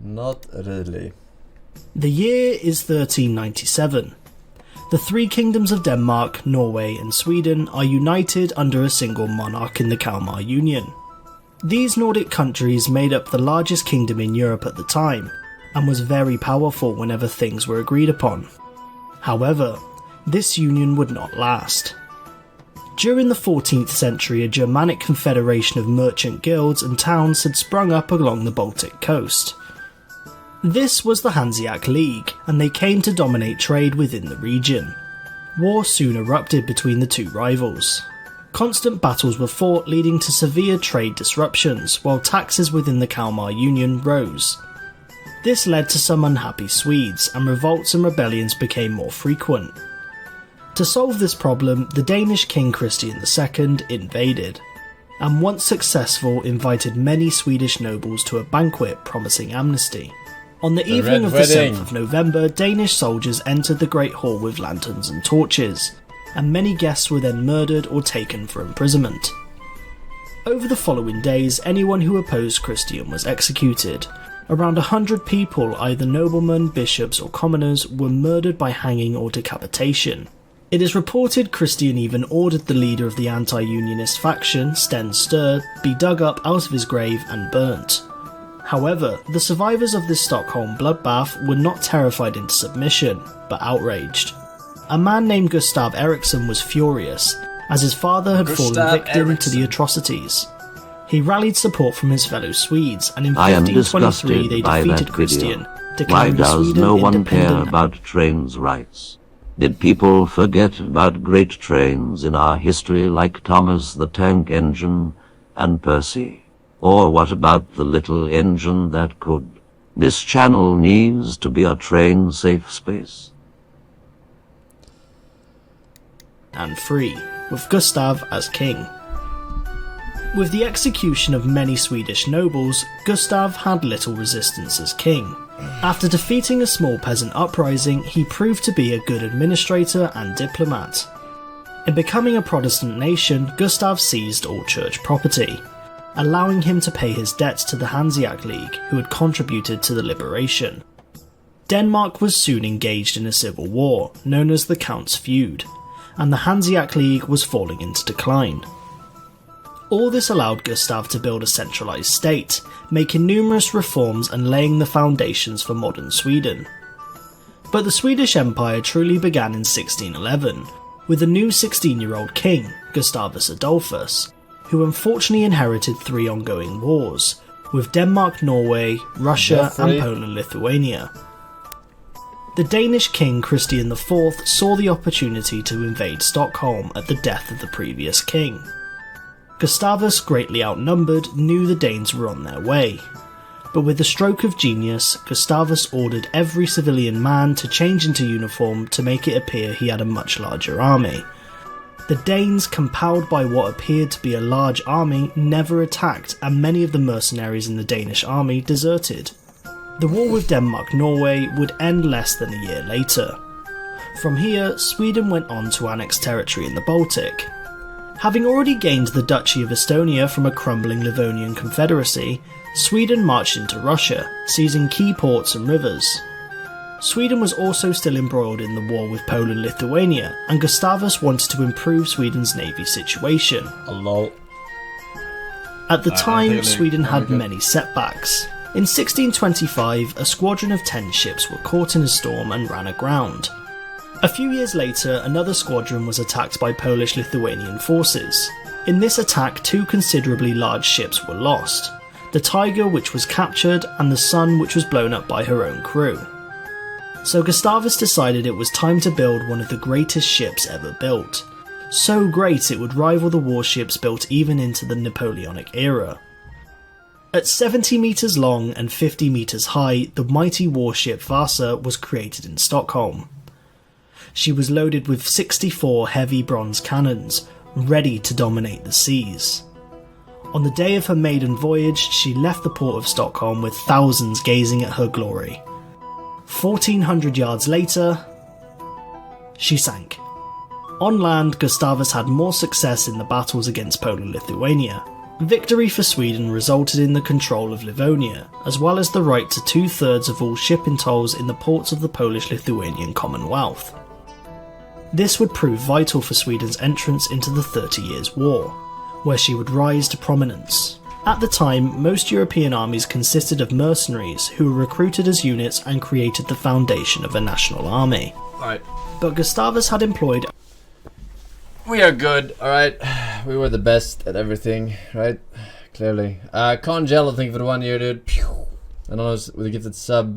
Not really. The year is 1397. The three kingdoms of Denmark, Norway and Sweden are united under a single monarch in the Kalmar Union. These Nordic countries made up the largest kingdom in Europe at the time, and was very powerful whenever things were agreed upon. However, this union would not last. During the 14th century, a Germanic confederation of merchant guilds and towns had sprung up along the Baltic coast. This was the Hanseatic League, and they came to dominate trade within the region. War soon erupted between the two rivals. Constant battles were fought, leading to severe trade disruptions, while taxes within the Kalmar Union rose. This led to some unhappy Swedes, and revolts and rebellions became more frequent. To solve this problem, the Danish king Christian II invaded, and once successful invited many Swedish nobles to a banquet promising amnesty. On the evening of the 7th of November, Danish soldiers entered the Great Hall with lanterns and torches, and many guests were then murdered or taken for imprisonment. Over the following days, anyone who opposed Christian was executed. Around 100 people, either noblemen, bishops or commoners, were murdered by hanging or decapitation. It is reported Christian even ordered the leader of the anti-unionist faction, Sten Sture, be dug up out of his grave and burnt. However, the survivors of this Stockholm Bloodbath were not terrified into submission, but outraged. A man named Gustav Eriksson was furious, as his father had fallen victim to the atrocities. He rallied support from his fellow Swedes, and in 1523 they defeated Christian, declaring Why does Sweden no one care independent. about trains' rights? Did people forget about great trains in our history like Thomas the Tank Engine and Percy? Or what about the little engine that could? This channel needs to be a train-safe space. And free, with Gustav as king. With the execution of many Swedish nobles, Gustav had little resistance as king. After defeating a small peasant uprising, he proved to be a good administrator and diplomat. In becoming a Protestant nation, Gustav seized all church property, allowing him to pay his debts to the Hanseatic League, who had contributed to the liberation. Denmark was soon engaged in a civil war, known as the Count's Feud, and the Hanseatic League was falling into decline. All this allowed Gustav to build a centralized state, making numerous reforms and laying the foundations for modern Sweden. But the Swedish Empire truly began in 1611, with a new 16-year-old king, Gustavus Adolphus, who unfortunately inherited three ongoing wars, with Denmark, Norway, Russia and Poland-Lithuania. The Danish king Christian IV saw the opportunity to invade Stockholm at the death of the previous king. Gustavus, greatly outnumbered, knew the Danes were on their way, but with a stroke of genius, Gustavus ordered every civilian man to change into uniform to make it appear he had a much larger army. The Danes, compelled by what appeared to be a large army, never attacked, and many of the mercenaries in the Danish army deserted. The war with Denmark-Norway would end less than a year later. From here, Sweden went on to annex territory in the Baltic. Having already gained the Duchy of Estonia from a crumbling Livonian confederacy, Sweden marched into Russia, seizing key ports and rivers. Sweden was also still embroiled in the war with Poland-Lithuania, and Gustavus wanted to improve Sweden's navy situation. At the time, Sweden had many setbacks. In 1625, a squadron of 10 ships were caught in a storm and ran aground. A few years later, another squadron was attacked by Polish-Lithuanian forces. In this attack, two considerably large ships were lost, the Tiger, which was captured, and the Sun, which was blown up by her own crew. So Gustavus decided it was time to build one of the greatest ships ever built. So great it would rival the warships built even into the Napoleonic era. At 70 metres long and 50 metres high, the mighty warship Vasa was created in Stockholm. She was loaded with 64 heavy bronze cannons, ready to dominate the seas. On the day of her maiden voyage, she left the port of Stockholm with thousands gazing at her glory. 1,400 yards later, she sank. On land, Gustavus had more success in the battles against Poland-Lithuania, Victory for Sweden resulted in the control of Livonia, as well as the right to 2/3 of all shipping tolls in the ports of the Polish-Lithuanian Commonwealth. This would prove vital for Sweden's entrance into the 30 Years' War, where she would rise to prominence. At the time, most European armies consisted of mercenaries who were recruited as units and created the foundation of a national army. Alright. But Gustavus had employed... We are good, alright. We were the best at everything, right? Clearly. Congello, thank you for the 1 year, dude. And I was with a gifted sub.